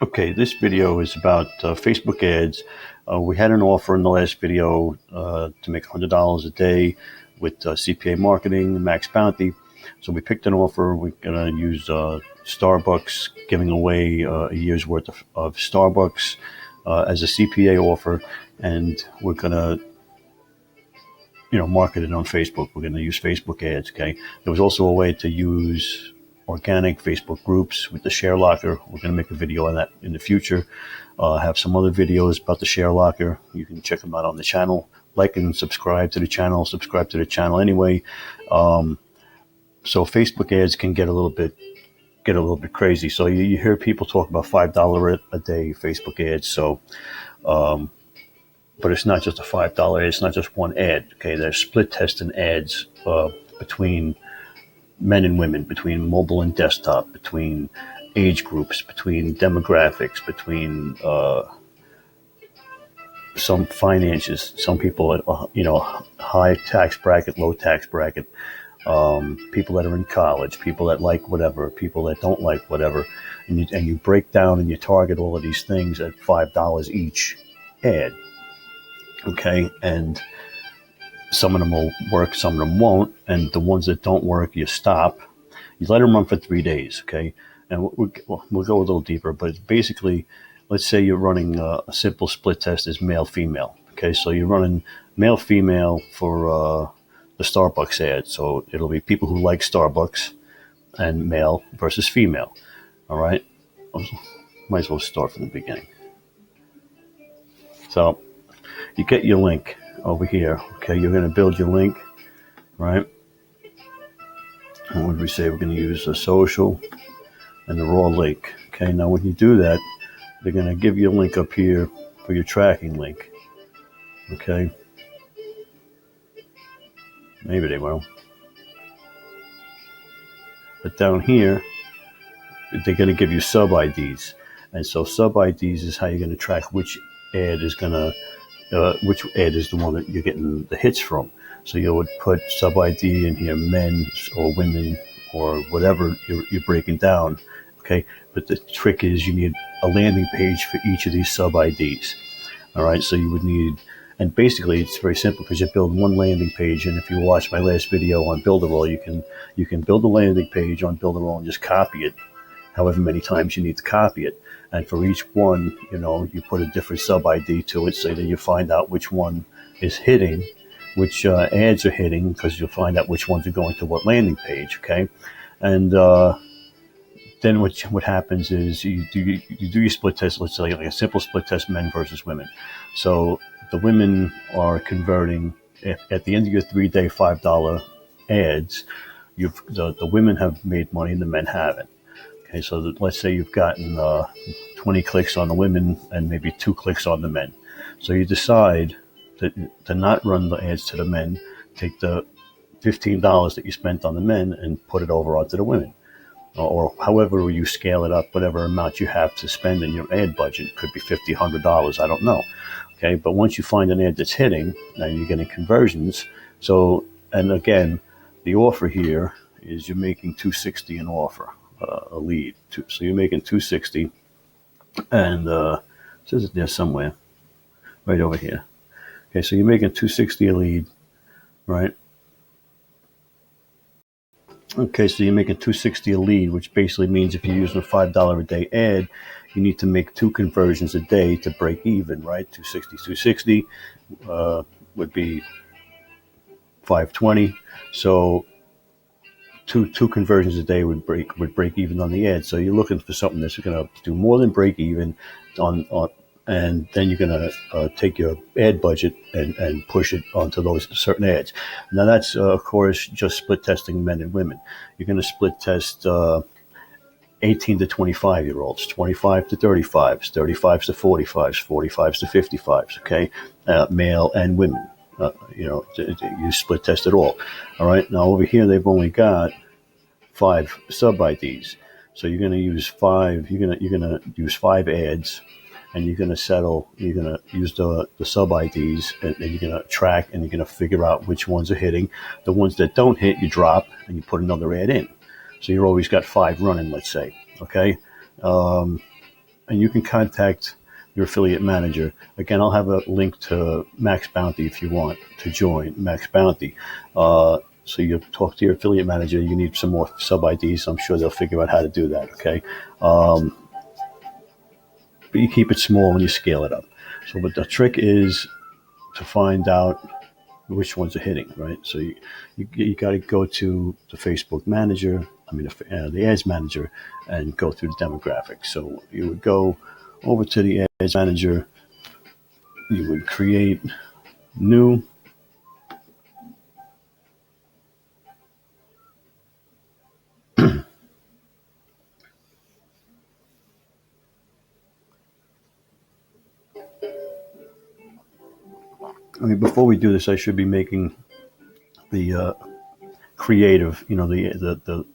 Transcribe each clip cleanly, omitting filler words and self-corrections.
Okay, this video is about Facebook ads. We had an offer in the last video to make $100 a day with CPA marketing, max bounty. So we picked an offer. We're going to use Starbucks, giving away a year's worth of Starbucks as a CPA offer, and we're going to market it on Facebook. We're going to use Facebook ads. Okay. There was also a way to use organic Facebook groups with the share locker. We're going to make a video on that in the future. Have some other videos about the share locker. You can check them out on the channel. Like and subscribe to the channel. Subscribe to the channel anyway. So Facebook ads can get a little bit crazy. So you hear people talk about $5 a day Facebook ads. So, but it's not just a $5 ad. It's not just one ad. Okay, they're split testing ads between men and women, between mobile and desktop, between age groups, between demographics, between some finances. Some people at high tax bracket, low tax bracket, people that are in college, people that like whatever, people that don't like whatever, and you break down and you target all of these things at $5 each ad. Okay, and some of them will work, some of them won't, and the ones that don't work, you stop. You let them run for 3 days, okay? And we'll go a little deeper, but basically, let's say you're running a simple split test as male-female, okay? So you're running male-female for the Starbucks ad. So it'll be people who like Starbucks and male versus female, all right? Might as well start from the beginning. So you get your link over here. Okay, you're going to build your link, right? And what did we say? We're going to use a social and the raw link. Okay, now when you do that, they're going to give you a link up here for your tracking link. Okay, maybe they will. But down here, they're going to give you sub IDs, and so sub IDs is how you're going to track which ad is going to which ad is the one that you're getting the hits from. So you would put sub ID in here, men or women or whatever you're breaking down. Okay, but the trick is you need a landing page for each of these sub IDs. All right, so you would need, and basically it's very simple because you build one landing page. And if you watch my last video on Builderall, you can build a landing page on Builderall and just copy it however many times you need to copy it. And for each one, you put a different sub ID to it so that you find out which one is hitting, which ads are hitting, because you'll find out which ones are going to what landing page, okay? And then what happens is you do your split test, let's say like a simple split test, men versus women. So the women are converting, at the end of your 3-day $5 ads, the women have made money and the men haven't. Okay, so let's say you've gotten 20 clicks on the women and maybe 2 clicks on the men. So you decide to not run the ads to the men, take the $15 that you spent on the men and put it over onto the women. Or however you scale it up, whatever amount you have to spend in your ad budget. It could be $50, $100, I don't know. Okay, but once you find an ad that's hitting, and you're getting conversions. So, and again, the offer here is you're making $260 an offer. A lead. So you're making $260, and it says it there somewhere, right over here. Okay, so you're making $260 a lead, right? Okay, so you're making $260 a lead, which basically means if you're using a $5 a day ad, you need to make 2 conversions a day to break even, right? 260 would be 520. So two conversions a day would break even on the ad. So you're looking for something that's going to do more than break even on and then you're going to take your ad budget and push it onto those certain ads. Now that's of course just split testing men and women. You're going to split test 18 to 25 year olds, 25 to 35s, 35s to 45s, 45s to 55s. Okay, male and women. You split test it all. All right. Now over here, they've only got 5 sub IDs. So you're going to use 5. You're going to use 5 ads, and you're going to use the sub IDs, and you're going to track, and you're going to figure out which ones are hitting. The ones that don't hit, you drop, and you put another ad in. So you've always got 5 running, let's say. Okay. And and you can contact your affiliate manager. Again, I'll have a link to Max Bounty if you want to join Max Bounty. So you talk to your affiliate manager. You need some more sub IDs. I'm sure they'll figure out how to do that. Okay. But you keep it small when you scale it up. So, but the trick is to find out which ones are hitting, right? So you got to go to the Facebook manager, the ads manager, and go through the demographics. So you would go over to the ads manager, you would create new, before we do this, I should be making the creative, the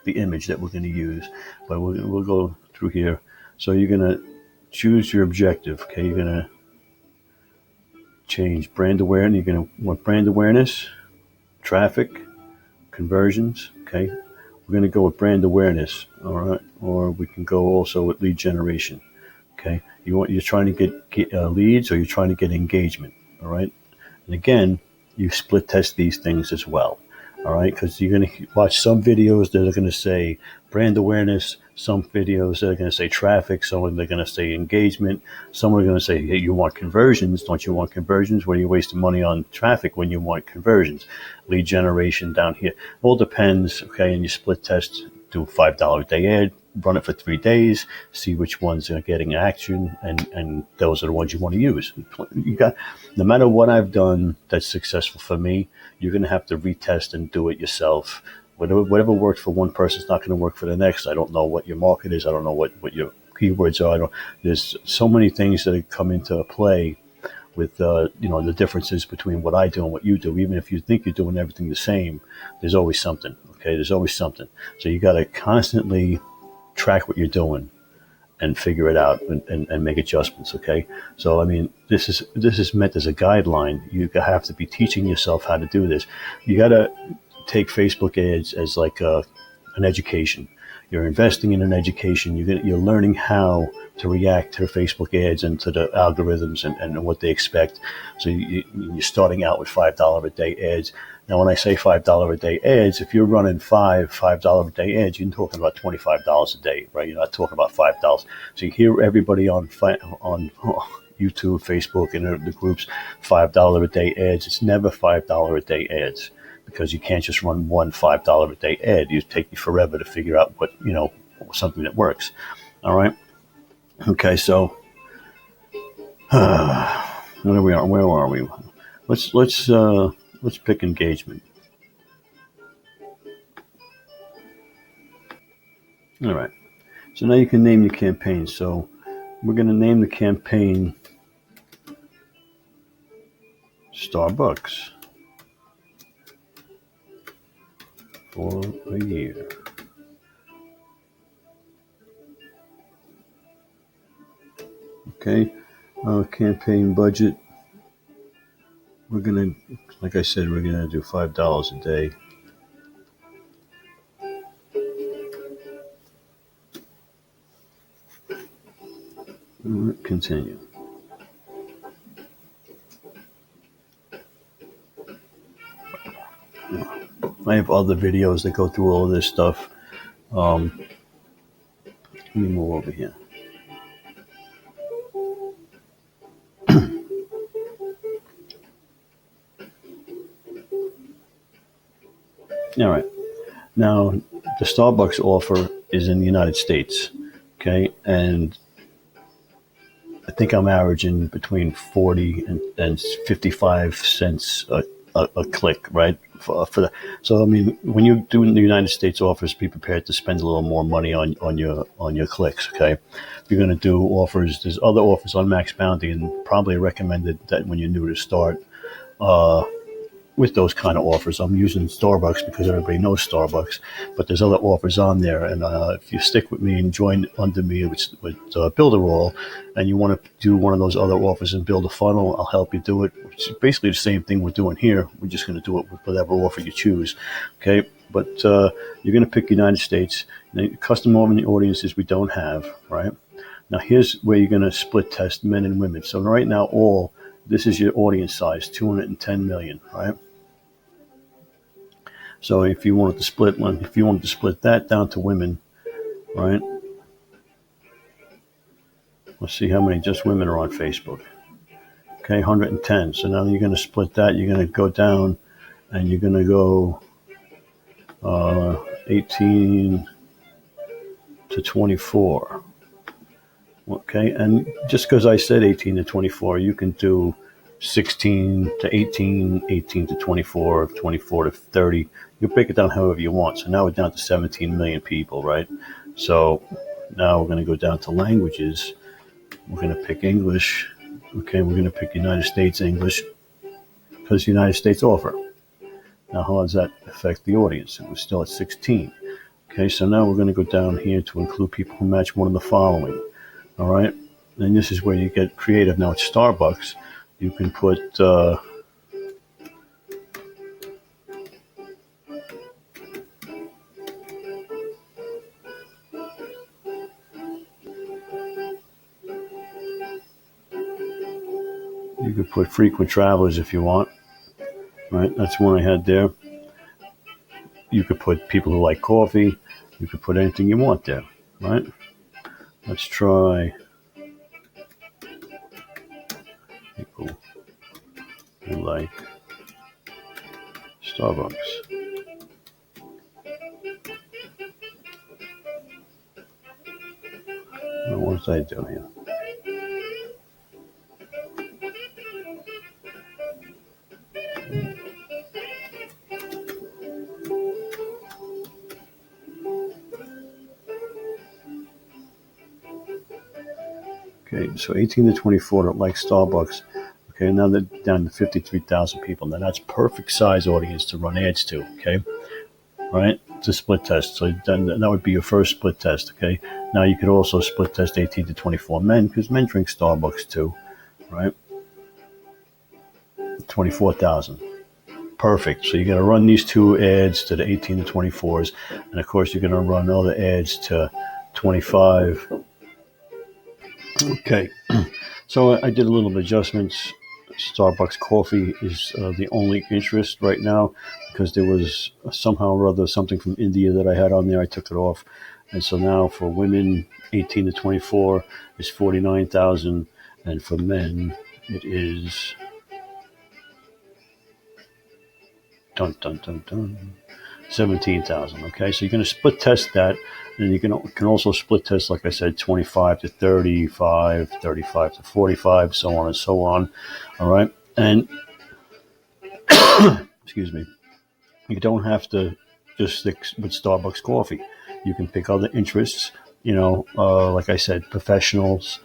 image that we're going to use, but we'll go through here. So you're going to choose your objective. Okay, you're going to change brand awareness. You're going to want brand awareness, traffic, conversions. Okay, we're going to go with brand awareness. All right, or we can go also with lead generation. Okay, you're trying to get leads, or you're trying to get engagement. All right, and again, you split test these things as well. All right, because you're going to watch some videos that are going to say brand awareness, some videos that are going to say traffic, some are going to say engagement, some are going to say, hey, you want conversions. Don't you want conversions? What are you wasting money on traffic when you want conversions? Lead generation down here. All depends, okay, and you split test, do a $5 a day ad, run it for 3 days, see which ones are getting action, and those are the ones you want to use. No matter what I've done that's successful for me, you're going to have to retest and do it yourself. Whatever works for one person is not going to work for the next. I don't know what your market is. I don't know what your keywords are. There's so many things that come into play with the differences between what I do and what you do. Even if you think you're doing everything the same, there's always something. Okay, there's always something. So you got to constantly track what you're doing and figure it out and make adjustments. Okay, so this is meant as a guideline. You have to be teaching yourself how to do this. You got to take Facebook ads as like an education. You're investing in an education. You're learning how to react to Facebook ads and to the algorithms and what they expect. So you're starting out with $5 a day ads. Now, when I say $5 a day ads, if you're running $5 a day ads, you're talking about $25 a day, right? You're not talking about $5. So you hear everybody on YouTube, Facebook, and the groups, $5 a day ads. It's never $5 a day ads, because you can't just run one $5 a day ad. It take you forever to figure out something that works. All right. Okay. So, where are we? Let's pick engagement. All right. So now you can name your campaign. So we're going to name the campaign Starbucks for a year. Okay. Campaign budget. We're going to, like I said, we're going to do $5 a day. Continue. I have other videos that go through all of this stuff. Let me move over here. All right. Now, the Starbucks offer is in the United States, okay? And I think I'm averaging between 40 and 55 cents a click, right? For that. So, when you're doing the United States offers, be prepared to spend a little more money on your clicks, okay? If you're going to do offers, there's other offers on Max Bounty, and probably recommended that when you're new to start, with those kind of offers. I'm using Starbucks because everybody knows Starbucks, but there's other offers on there. And if you stick with me and join under me with Builderall, and you want to do one of those other offers and build a funnel, I'll help you do it. It's basically the same thing we're doing here. We're just going to do it with whatever offer you choose. Okay, but you're going to pick United States. Custom audiences we don't have, right? Now here's where you're going to split test men and women. So right now, this is your audience size, 210 million, right? So if you wanted to split that down to women, right? Let's see how many just women are on Facebook. Okay, 110. So now you're going to split that. You're going to go down, and you're going to go 18 to 24. Okay, and just because I said 18 to 24, you can do 16 to 18, 18 to 24, 24 to 30. You break it down however you want. So now we're down to 17 million people, right? So now we're going to go down to languages. We're going to pick English. Okay, we're going to pick United States English because the United States offer. Now, how does that affect the audience? It was still at 16. Okay, so now we're going to go down here to include people who match one of the following. All right, and this is where you get creative. Now, at Starbucks, you can put frequent travelers if you want. Right, that's one I had there. You could put people who like coffee. You could put anything you want there. Right. Let's try people who like Starbucks. Now, what did I do here? Okay, so 18 to 24 don't like Starbucks. Okay, now they're down to 53,000 people. Now that's perfect size audience to run ads to. Okay, right? It's a split test. So then that would be your first split test. Okay, now you could also split test 18 to 24 men because men drink Starbucks too, right? 24,000. Perfect. So you're going to run these two ads to the 18 to 24s, and of course you're going to run other ads to 25. Okay, so I did a little bit of adjustments. Starbucks coffee is the only interest right now because there was somehow or other something from India that I had on there. I took it off. And so now for women, 18 to 24 is 49,000. And for men, it is 17,000. Okay, so you're going to split test that. And you can also split test, like I said, 25 to 35, 35 to 45, so on and so on. All right. And, excuse me, you don't have to just stick with Starbucks coffee. You can pick other interests, like I said, professionals,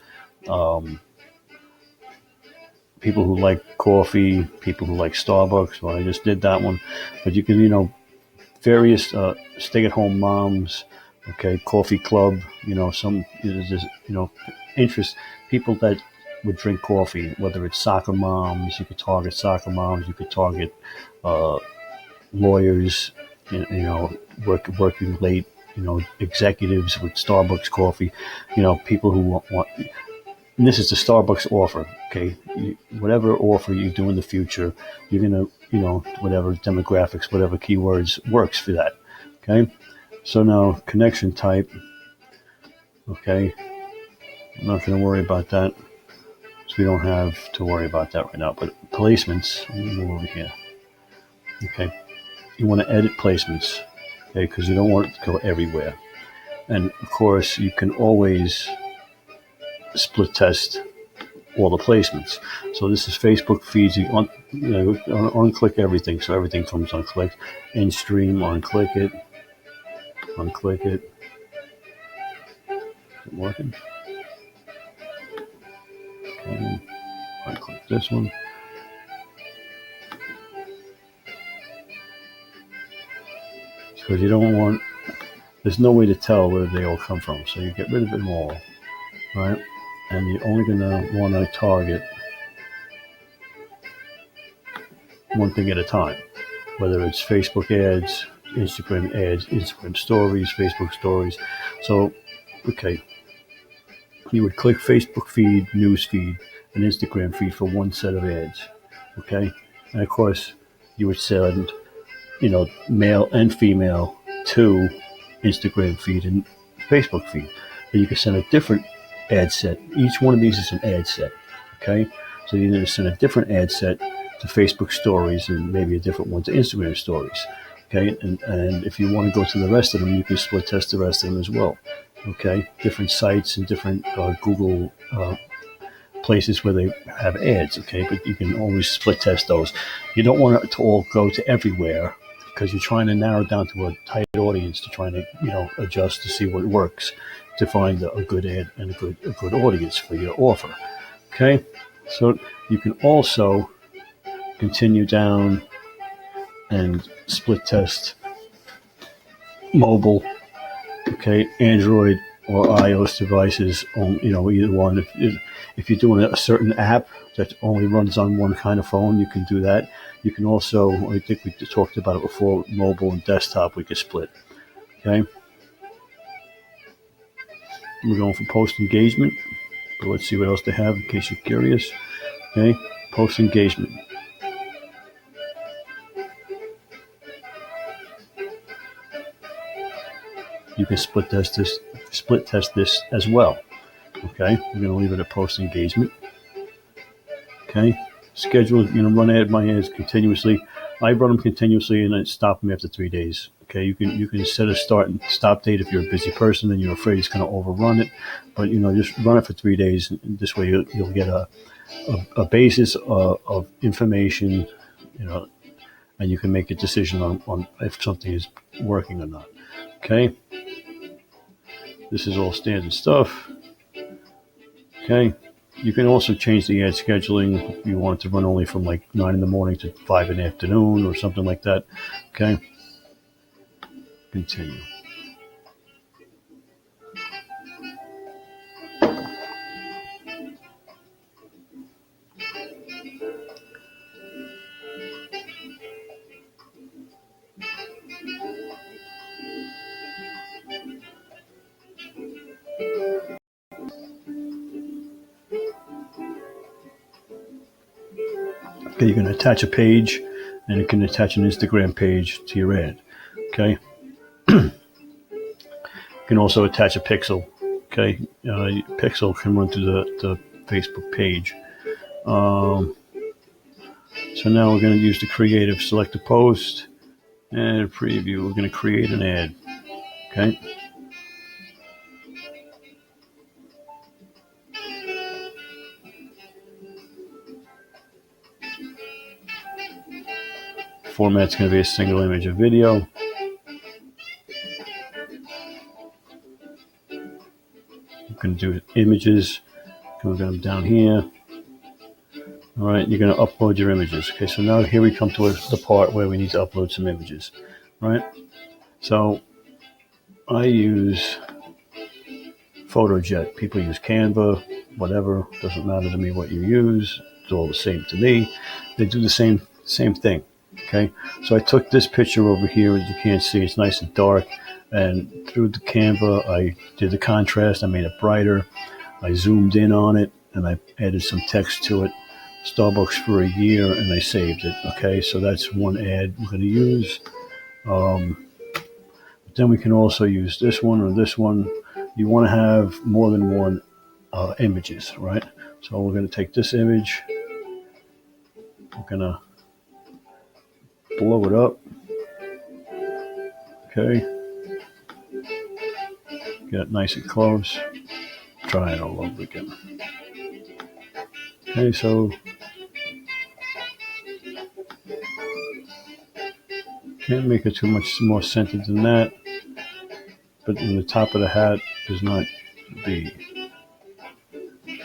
people who like coffee, people who like Starbucks. Well, I just did that one. But you can, various stay-at-home moms, okay, coffee club, interest, people that would drink coffee, whether it's soccer moms, you could target soccer moms, you could target lawyers, working late, executives with Starbucks coffee, people who want, and this is the Starbucks offer, okay, whatever offer you do in the future, you're going to, whatever demographics, whatever keywords works for that, okay? So now connection type, okay, I'm not going to worry about that. So we don't have to worry about that right now. But placements, let me move over here. Okay, you want to edit placements, okay, because you don't want it to go everywhere. And of course, you can always split test all the placements. So this is Facebook feeds. You unclick everything, so everything comes unclicked. In stream, unclick it. Unclick it. Is it working? Okay. Unclick this one. Because you don't want, there's no way to tell where they all come from. So you get rid of them all, right? And you're only going to want to target one thing at a time, whether it's Facebook ads, Instagram stories, Facebook stories. So, okay, you would click Facebook feed, news feed, and Instagram feed for one set of ads. Okay, and of course you would send, male and female to Instagram feed and Facebook feed. And you can send a different ad set. Each one of these is an ad set. Okay, so you need to send a different ad set to Facebook stories and maybe a different one to Instagram stories. Okay, and if you want to go to the rest of them, you can split test the rest of them as well. Okay, different sites and different Google places where they have ads. Okay, but you can always split test those. You don't want it to all go to everywhere because you're trying to narrow down to a tight audience to try to adjust to see what works to find a good ad and a good audience for your offer. Okay, so you can also continue down and split test mobile, okay, Android or iOS devices, either one. If you're doing a certain app that only runs on one kind of phone, you can do that. You can also, I think we talked about it before, mobile and desktop, we could split. Okay. We're going for post engagement, but let's see what else they have in case you're curious. Okay, post engagement. You can split test this as well. Okay, we're going to leave it at post engagement. Okay, schedule, run my ads continuously. I run them continuously and then stop them after 3 days. Okay, you can set a start and stop date if you're a busy person and you're afraid it's going to overrun it. But just run it for 3 days. And this way you'll get a basis of information, and you can make a decision on if something is working or not. Okay, this is all standard stuff. Okay, you can also change the ad scheduling if you want it to run only from like 9 in the morning to 5 in the afternoon or something like that. Okay, continue. Okay, you can attach a page, and you can attach an Instagram page to your ad. Okay. You can also attach a pixel. Okay, pixel can run through the Facebook page. So now we're going to use the creative. Select a post and preview. We're going to create an ad. Okay. Format's going to be a single image of video. You can do images. We're going down here. All right, you're going to upload your images. Okay, so now here we come to the part where we need to upload some images. All right, so I use PhotoJet. People use Canva, whatever. Doesn't matter to me what you use. It's all the same to me. They do the same thing. Okay, so I took this picture over here. As you can't see, it's nice and dark. And through the Canva, I did the contrast. I made it brighter. I zoomed in on it, and I added some text to it. Starbucks for a year, and I saved it. Okay, so that's one ad we're going to use. Then we can also use this one or this one. You want to have more than one images, right? So we're going to take this image. We're going to blow it up. Okay. Get it nice and close. Try it all over again. Okay, so can't make it too much more scented than that. But in the top of the hat does not be.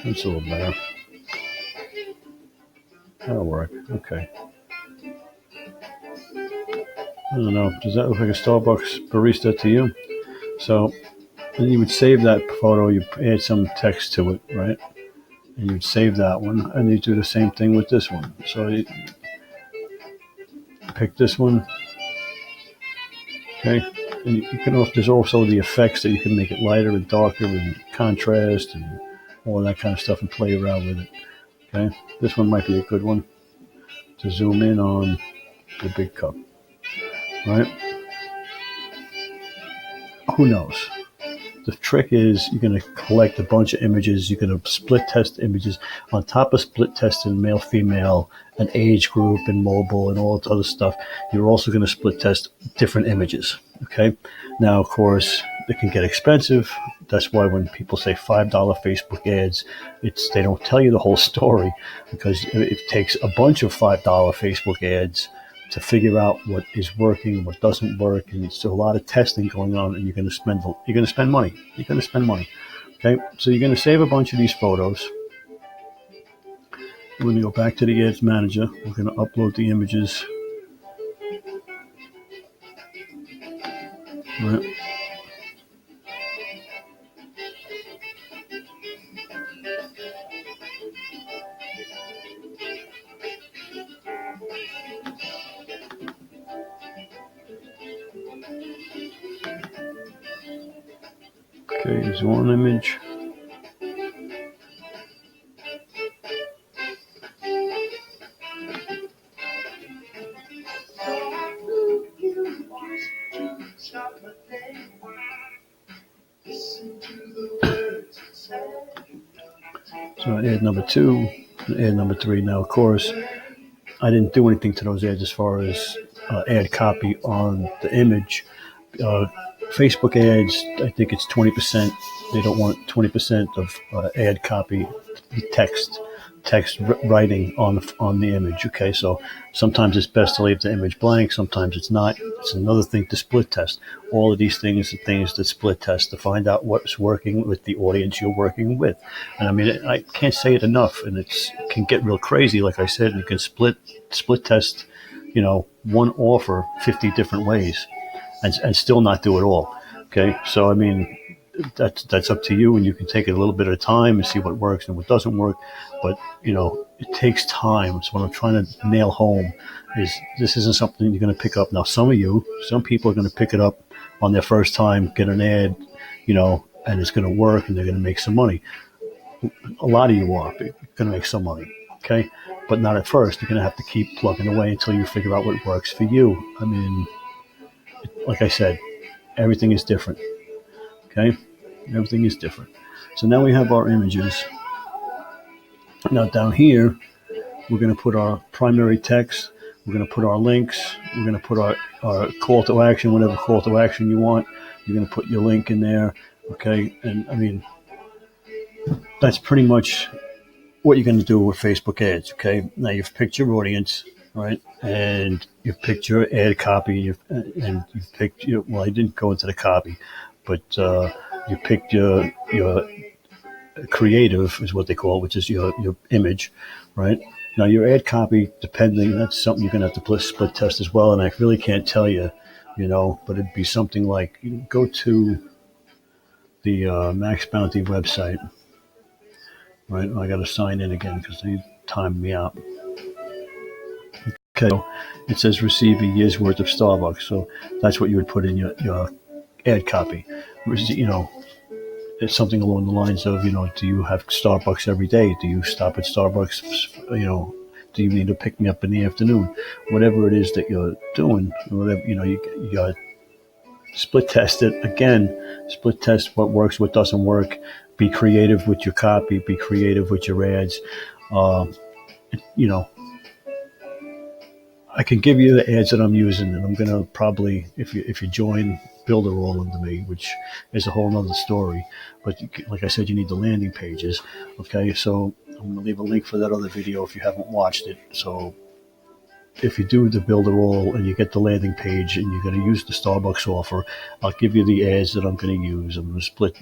That's a little better. That'll work. Okay. I don't know. Does that look like a Starbucks barista to you? So then you would save that photo. You add some text to it, right? And you'd save that one, and you do the same thing with this one. So you pick this one. Okay. And you can also, there's also the effects that you can make it lighter and darker and contrast and all that kind of stuff and play around with it. Okay, this one might be a good one to zoom in on the big cup, right? Who knows? The trick is you're going to collect a bunch of images. You're going to split test images. On top of split testing male, female, and age group and mobile and all that other stuff, you're also going to split test different images. Okay. Now, of course, it can get expensive. That's why when people say $5 Facebook ads, they don't tell you the whole story, because it takes a bunch of $5 Facebook ads to figure out what is working, what doesn't work, and it's a lot of testing going on, and you're going to spend money. You're going to spend money. Okay, so you're going to save a bunch of these photos. We're going to go back to the Ads Manager. We're going to upload the images. Right. Okay, here's one image. So ad number 2, ad number 3. Now, of course, I didn't do anything to those ads as far as ad copy on the image. Facebook ads, I think it's 20%. They don't want 20% of ad copy, text writing on the image. Okay, so sometimes it's best to leave the image blank. Sometimes it's not. It's another thing to split test. All of these things are things to split test to find out what's working with the audience you're working with. And I mean, I can't say it enough. And it can get real crazy. Like I said, you can split test, one offer 50 different ways, and still not do it all. Okay, so I mean, that's up to you, and you can take it a little bit at a time and see what works and what doesn't work. But it takes time. So what I'm trying to nail home is this isn't something you're going to pick up. Now, some people are going to pick it up on their first time, get an ad, and it's going to work, and they're going to make some money. A lot of you are going to make some money, okay? But not at first. You're going to have to keep plugging away until you figure out what works for you. I mean, like I said, everything is different, okay? Everything is different. So now we have our images. Now down here, we're going to put our primary text. We're going to put our links. We're going to put our call to action, whatever call to action you want. You're going to put your link in there, okay? And I mean, that's pretty much what you're going to do with Facebook ads, okay? Now you've picked your audience, right? And you've picked your ad copy, and you've picked well, I didn't go into the copy, but you picked your creative is what they call it, which is your image, right? Now your ad copy, depending, that's something you're going to have to split test as well. And I really can't tell you, but it'd be something like, go to the Max Bounty website, right? I got to sign in again because they timed me out. Okay, so it says receive a year's worth of Starbucks. So that's what you would put in your ad copy. It's something along the lines of, do you have Starbucks every day? Do you stop at Starbucks? Do you need to pick me up in the afternoon? Whatever it is that you're doing, whatever, you got to split test it again. Split test what works, what doesn't work. Be creative with your copy. Be creative with your ads. I can give you the ads that I'm using, and I'm going to probably, if you join, build a role into me, which is a whole nother story. But like I said, you need the landing pages. Okay, so I'm going to leave a link for that other video if you haven't watched it. So if you do the build a role and you get the landing page and you're going to use the Starbucks offer, I'll give you the ads that I'm going to use. I'm going to split.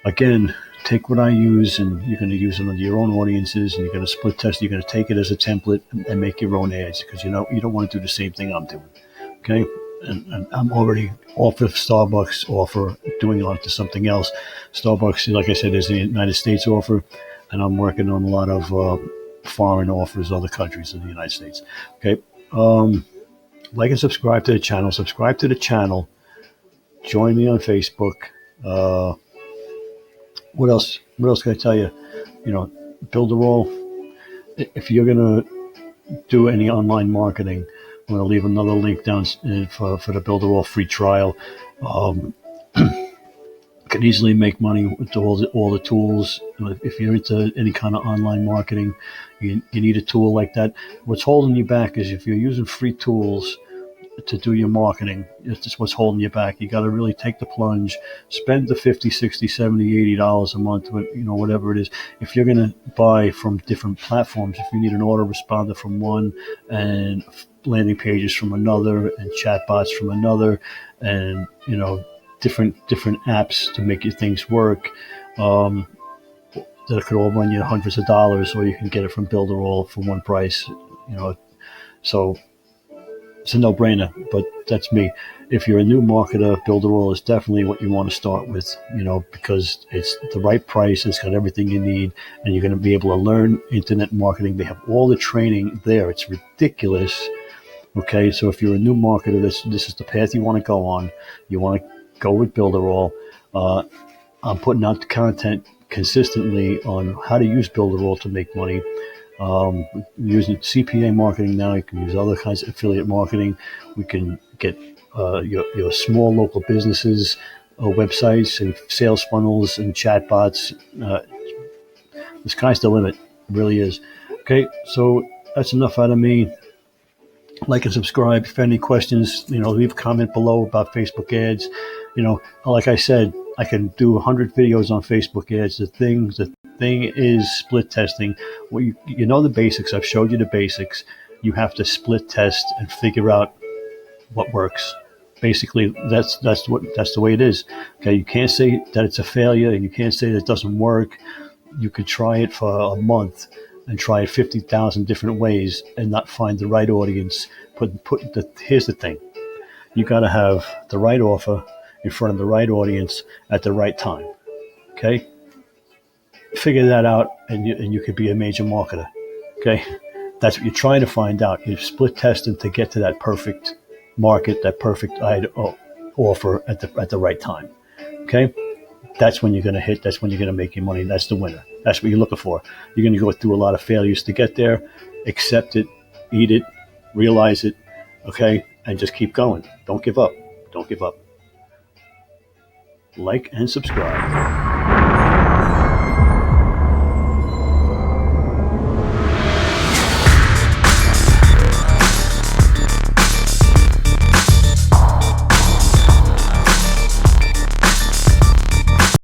Again, take what I use, and you're going to use it under your own audiences, and you're going to split test. You're going to take it as a template and make your own ads, because you don't want to do the same thing I'm doing. Okay, and I'm already off of Starbucks offer, doing it onto something else. Starbucks, like I said, is the United States offer, and I'm working on a lot of foreign offers, other countries in the United States. Okay, like and subscribe to the channel. Subscribe to the channel. Join me on Facebook. What else? What else can I tell you? Builderall, if you're going to do any online marketing, I'm going to leave another link down for the Builderall free trial. Can easily make money with all the tools. If you're into any kind of online marketing, you need a tool like that. What's holding you back is if you're using free tools to do your marketing, it's just what's holding you back. You got to really take the plunge, spend the $50, $60, $70, $80 a month, whatever it is. If you're going to buy from different platforms, if you need an autoresponder from one and landing pages from another and chatbots from another, and different apps to make your things work, that could all run you hundreds of dollars, or you can get it from Builderall for one price. So it's a no-brainer, but that's me. If you're a new marketer, Builderall is definitely what you want to start with, because it's the right price, it's got everything you need, and you're going to be able to learn internet marketing. They have all the training there. It's ridiculous. Okay, so if you're a new marketer, this is the path you want to go on. You want to go with Builderall. I'm putting out the content consistently on how to use Builderall to make money. Using CPA marketing now, you can use other kinds of affiliate marketing. We can get your small local businesses, websites and sales funnels and chatbots. The sky's the limit. It really is. Okay, so that's enough out of me. Like and subscribe. If you have any questions, leave a comment below about Facebook ads. Like I said, I can do 100 videos on Facebook ads. The thing is split testing. Well, you know the basics. I've showed you the basics. You have to split test and figure out what works. Basically, that's the way it is. Okay, you can't say that it's a failure, and you can't say that it doesn't work. You could try it for a month and try it 50,000 different ways and not find the right audience. Here's the thing. You got to have the right offer in front of the right audience at the right time. Okay? Figure that out, and you could be a major marketer. Okay? That's what you're trying to find out. You're split testing to get to that perfect market, that perfect offer at the right time. Okay? That's when you're going to hit. That's when you're going to make your money. That's the winner. That's what you're looking for. You're going to go through a lot of failures to get there. Accept it, eat it, realize it, okay, and just keep going. Don't give up. Don't give up. Like and subscribe.